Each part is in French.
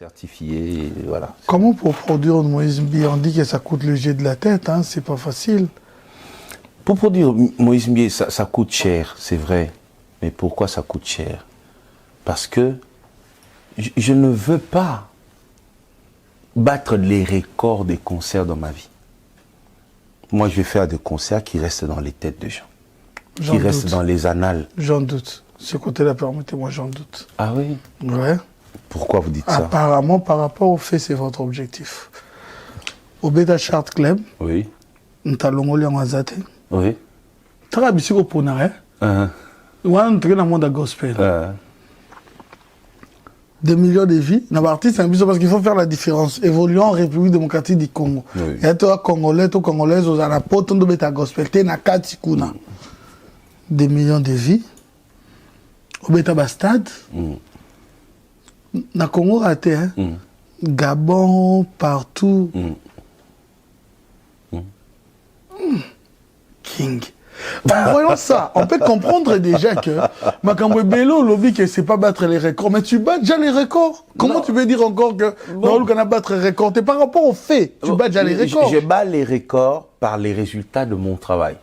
Certifié, voilà. Comment pour produire une Moïse Mbié? On dit que ça coûte le jet de la tête, hein, c'est pas facile. Pour produire Moïse Mbié, ça coûte cher, c'est vrai. Mais pourquoi ça coûte cher? Parce que je ne veux pas battre les records des concerts dans ma vie. Moi, je vais faire des concerts qui restent dans les têtes des gens, qui restent dans les annales. J'en doute. Ce côté-là, permettez-moi, j'en doute. Ah oui? Ouais. Pourquoi vous dites ça? Apparemment, par rapport au fait, c'est votre objectif. Au Beta Chart Club, oui. nous avons en Azate. Oui. Très bien, au Ponare. Nous avons dans le monde gospel. 2 millions de vies. Nous artistes, parce qu'il faut faire la différence. Évoluant en République démocratique du Congo. Il y a des Congolais, des Congolaises, aux Arapotes, de Beta Gospel. Il y a 2 millions de vies. Au Beta Bastade. Na Congo raté, hein? Gabon, partout. King. En voyant ça, on peut comprendre déjà que Makambo Bello lobby que c'est pas battre les records, mais tu bats déjà les records. Comment tu veux dire encore que non, on a battre les records? C'est par rapport aux faits, tu bats déjà les records. Je bats les records par les résultats de mon travail.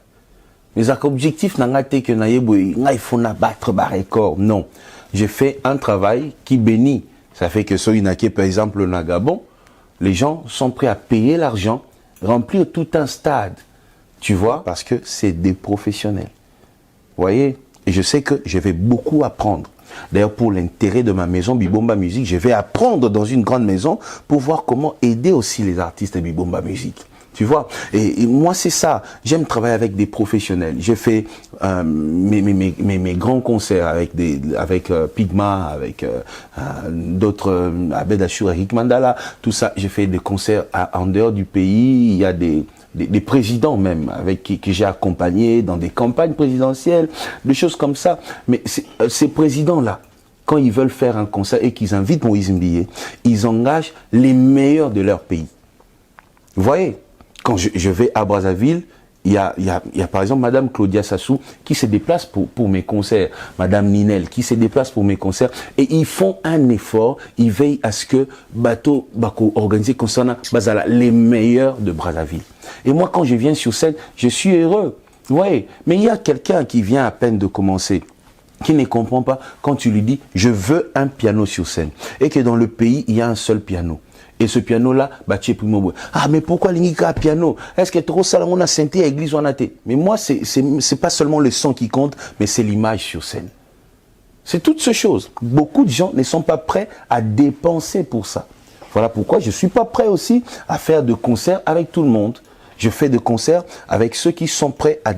Mais objectif n'a pas été que il faut battre les records. Non. J'ai fait un travail qui bénit. Ça fait que Soyinake, par exemple, au Gabon, les gens sont prêts à payer l'argent, remplir tout un stade. Tu vois, parce que c'est des professionnels. Vous voyez? Et je sais que je vais beaucoup apprendre. D'ailleurs, pour l'intérêt de ma maison Bibomba Musique, je vais apprendre dans une grande maison pour voir comment aider aussi les artistes de Bibomba Musique. Tu vois, et moi c'est ça, j'aime travailler avec des professionnels. J'ai fait mes grands concerts avec Pigma, avec d'autres, Abed Achour, Eric Mandala, tout ça. J'ai fait des concerts en dehors du pays. Il y a des présidents même avec qui j'ai accompagné dans des campagnes présidentielles, des choses comme ça. Mais ces présidents-là, quand ils veulent faire un concert et qu'ils invitent Moïse Mbié, ils engagent les meilleurs de leur pays. Vous voyez? Quand je vais à Brazzaville, il y a par exemple Madame Claudia Sassou qui se déplace pour mes concerts, Madame Ninel qui se déplace pour mes concerts, et ils font un effort, ils veillent à ce que Bateau Bako organisé concernant Bazala, les meilleurs de Brazzaville. Et moi quand je viens sur scène, je suis heureux. Ouais, mais il y a quelqu'un qui vient à peine de commencer, qui ne comprend pas quand tu lui dis je veux un piano sur scène, et que dans le pays il y a un seul piano. Et ce piano-là, ah, mais pourquoi l'ingika piano? Est-ce que trop ça, on a synthé à l'église ou en athée? Mais moi, c'est pas seulement le son qui compte, mais c'est l'image sur scène. C'est toutes ces choses. Beaucoup de gens ne sont pas prêts à dépenser pour ça. Voilà pourquoi je suis pas prêt aussi à faire de concerts avec tout le monde. Je fais des concerts avec ceux qui sont prêts à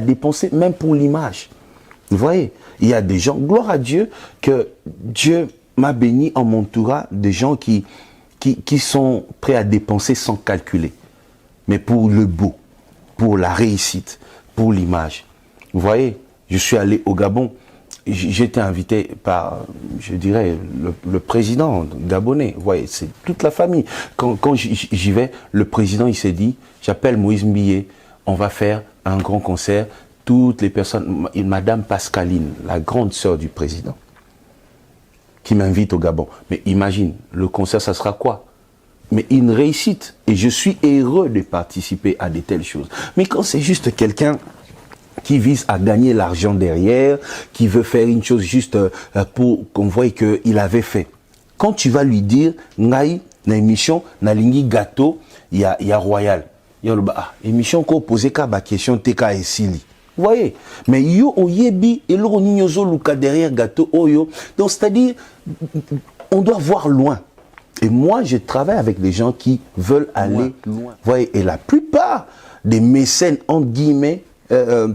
dépenser, même pour l'image. Vous voyez, il y a des gens, gloire à Dieu, que Dieu m'a béni en m'entourant de gens qui sont prêts à dépenser sans calculer. Mais pour le beau, pour la réussite, pour l'image. Vous voyez, je suis allé au Gabon, j'étais invité par, je dirais, le président gabonais. Vous voyez, c'est toute la famille. Quand j'y vais, le président, il s'est dit, j'appelle Moïse Mbié, on va faire un grand concert. Toutes les personnes, Madame Pascaline, la grande sœur du président, qui m'invite au Gabon. Mais imagine, le concert, ça sera quoi? Mais une réussite. Et je suis heureux de participer à de telles choses. Mais quand c'est juste quelqu'un qui vise à gagner l'argent derrière, qui veut faire une chose juste pour qu'on voie qu'il avait fait. Quand tu vas lui dire, Ngaï, na émission, na lingi gâteau, il y a Royal. Il y a le émission qu'on posait qu'à ma question, TK et Sili. Vous voyez, mais yo oyebi et l'on nyozo luka derrière gâteau oyo. Donc c'est-à-dire, on doit voir loin. Et moi, je travaille avec des gens qui veulent aller loin. Vous voyez, et la plupart des mécènes entre guillemets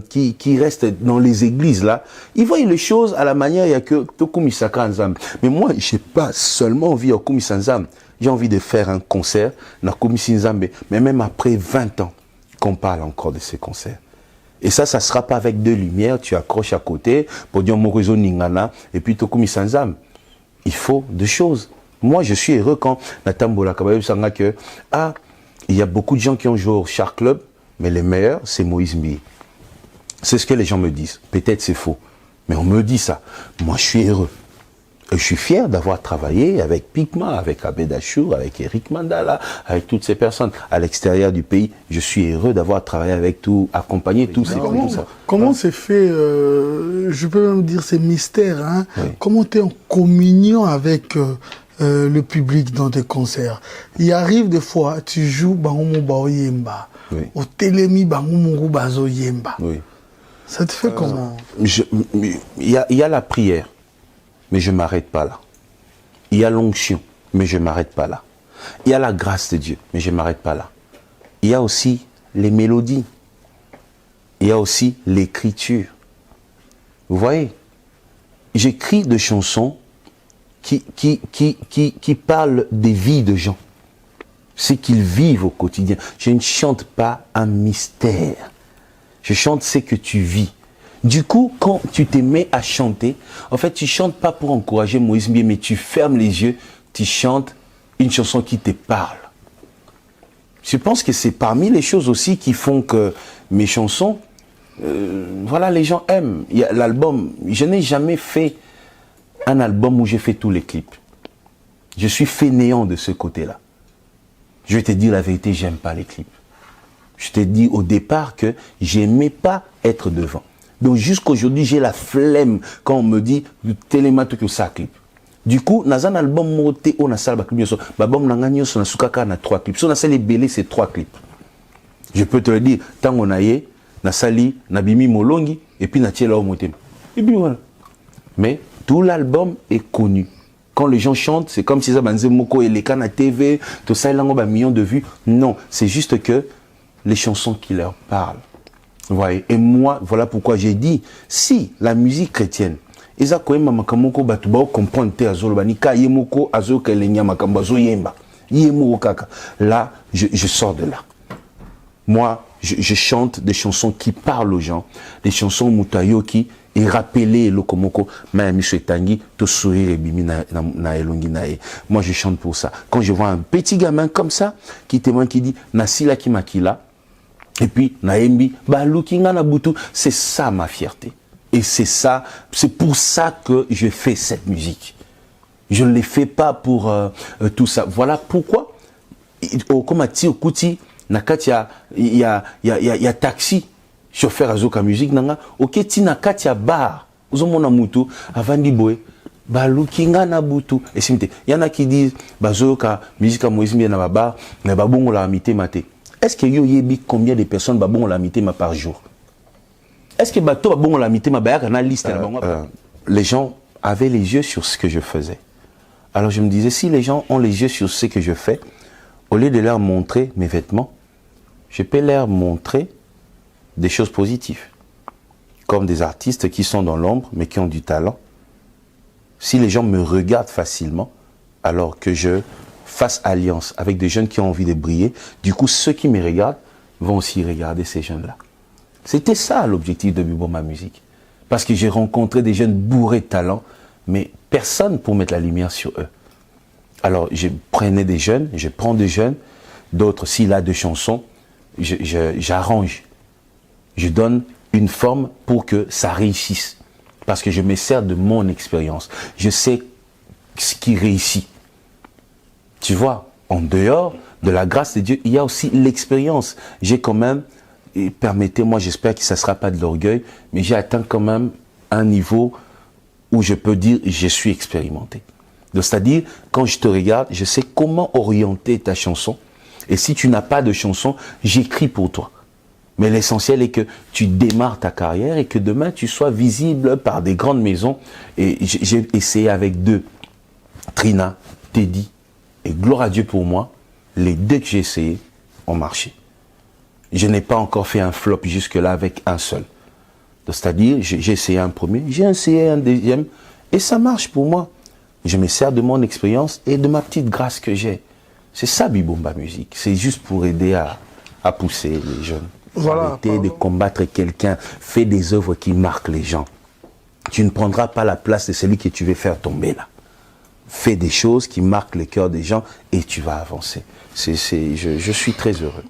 qui restent dans les églises là, ils voient les choses à la manière il y a que Tokumisaka Nzam. Mais moi, j'ai pas seulement envie de Kumisanzam. J'ai envie de faire un concert na Kumisinzambe, mais même après 20 ans qu'on parle encore de ces concerts. Et ça ne sera pas avec deux lumières, tu accroches à côté, pour dire Morizo Ningana, et puis Tokumi Sanzam. Il faut deux choses. Moi, je suis heureux quand Natambola Kabayo Sanga que, il y a beaucoup de gens qui ont joué au Char Club, mais les meilleurs, c'est Moïse Mbié. C'est ce que les gens me disent. Peut-être c'est faux, mais on me dit ça. Moi, je suis heureux. Je suis fier d'avoir travaillé avec Pigma, avec Abedachou, avec Eric Mandala, avec toutes ces personnes. À l'extérieur du pays, je suis heureux d'avoir travaillé avec tout, accompagné tous ces comment, tout ça. Comment c'est fait, je peux même dire ces mystères, hein? Oui. Comment tu es en communion avec le public dans tes concerts? Il arrive des fois, tu joues Bangomo Baoyemba, au Télémi Bangomo Bazo Yemba. Oui. Ça te fait comment? Il y a la prière. Mais je ne m'arrête pas là. Il y a l'onction, mais je ne m'arrête pas là. Il y a la grâce de Dieu, mais je ne m'arrête pas là. Il y a aussi les mélodies. Il y a aussi l'écriture. Vous voyez, j'écris des chansons qui parlent des vies de gens. Ce qu'ils vivent au quotidien. Je ne chante pas un mystère. Je chante ce que tu vis. Du coup, quand tu te mets à chanter, en fait, tu chantes pas pour encourager Moïse Mbie, mais tu fermes les yeux, tu chantes une chanson qui te parle. Je pense que c'est parmi les choses aussi qui font que mes chansons, voilà, les gens aiment. Il y a l'album, je n'ai jamais fait un album où j'ai fait tous les clips. Je suis fainéant de ce côté-là. Je vais te dire la vérité, j'aime pas les clips. Je t'ai dit au départ que j'aimais pas être devant. Donc jusqu'aujourd'hui, j'ai la flemme quand on me dit télémato que ça clip. Du coup, dans un album monté, on a ça le clip. L'album n'a sur sukaka na 3 clips. Si on a ça les belés, c'est 3 clips. Je peux te le dire, tant on a yé, na sali, na bimi molongi, et puis na tiela au motem. Et puis voilà. Mais tout l'album est connu. Quand les gens chantent, c'est comme si ça banze moko et les cannes à TV, tout ça il a un million de vues. Non, c'est juste que les chansons qui leur parlent. Ouais. Et moi, voilà pourquoi j'ai dit, si la musique chrétienne, là, je sors de là. Moi, je chante des chansons qui parlent aux gens, des chansons mutayoki et rappeler le komoko, moi je chante pour ça. Quand je vois un petit gamin comme ça, qui témoigne, qui dit, Nasila ki makila, et puis, Naembi, Balukinga Nabutu, c'est ça ma fierté. Et c'est ça, c'est pour ça que je fais cette musique. Je ne l'ai fait pas pour tout ça. Voilà pourquoi, comme à Tio Kuti, Nakatia, il y a taxi, chauffeur Azoka musique, nanga, ok, ti Nakatia bar, Uzomona Mutu, Avandi Boy, Balukinga Nabutu. Et c'est il y en a qui disent, Bazoka, musique à Moïse Mbie na bar, mais babongo la amité maté. Est-ce que yo yebi combien de personnes babon la mité ma par jour? Est-ce que bato babon la mité ma bayaka na liste les gens avaient les yeux sur ce que je faisais. Alors je me disais, si les gens ont les yeux sur ce que je fais, au lieu de leur montrer mes vêtements, je peux leur montrer des choses positives. Comme des artistes qui sont dans l'ombre mais qui ont du talent. Si les gens me regardent facilement, alors que je fasse alliance avec des jeunes qui ont envie de briller, du coup, ceux qui me regardent vont aussi regarder ces jeunes-là. C'était ça l'objectif de Biboma Musique. Parce que j'ai rencontré des jeunes bourrés de talent, mais personne pour mettre la lumière sur eux. Alors, je prenais des jeunes, je prends des jeunes, d'autres, s'il a des chansons, j'arrange. Je donne une forme pour que ça réussisse. Parce que je me sers de mon expérience. Je sais ce qui réussit. Tu vois, en dehors de la grâce de Dieu, il y a aussi l'expérience. J'ai quand même, et permettez-moi, j'espère que ça ne sera pas de l'orgueil, mais j'ai atteint quand même un niveau où je peux dire je suis expérimenté. C'est-à-dire, quand je te regarde, je sais comment orienter ta chanson. Et si tu n'as pas de chanson, j'écris pour toi. Mais l'essentiel est que tu démarres ta carrière et que demain tu sois visible par des grandes maisons. Et j'ai essayé avec 2, Trina, Teddy, et gloire à Dieu pour moi, les 2 que j'ai essayé ont marché. Je n'ai pas encore fait un flop jusque-là avec un seul. C'est-à-dire, j'ai essayé un premier, j'ai essayé un deuxième, et ça marche pour moi. Je me sers de mon expérience et de ma petite grâce que j'ai. C'est ça, Bibomba Musique. C'est juste pour aider à pousser les jeunes. Voilà, arrêter de combattre quelqu'un. Fais des œuvres qui marquent les gens. Tu ne prendras pas la place de celui que tu veux faire tomber là. Fais des choses qui marquent le cœur des gens et tu vas avancer. Je suis très heureux.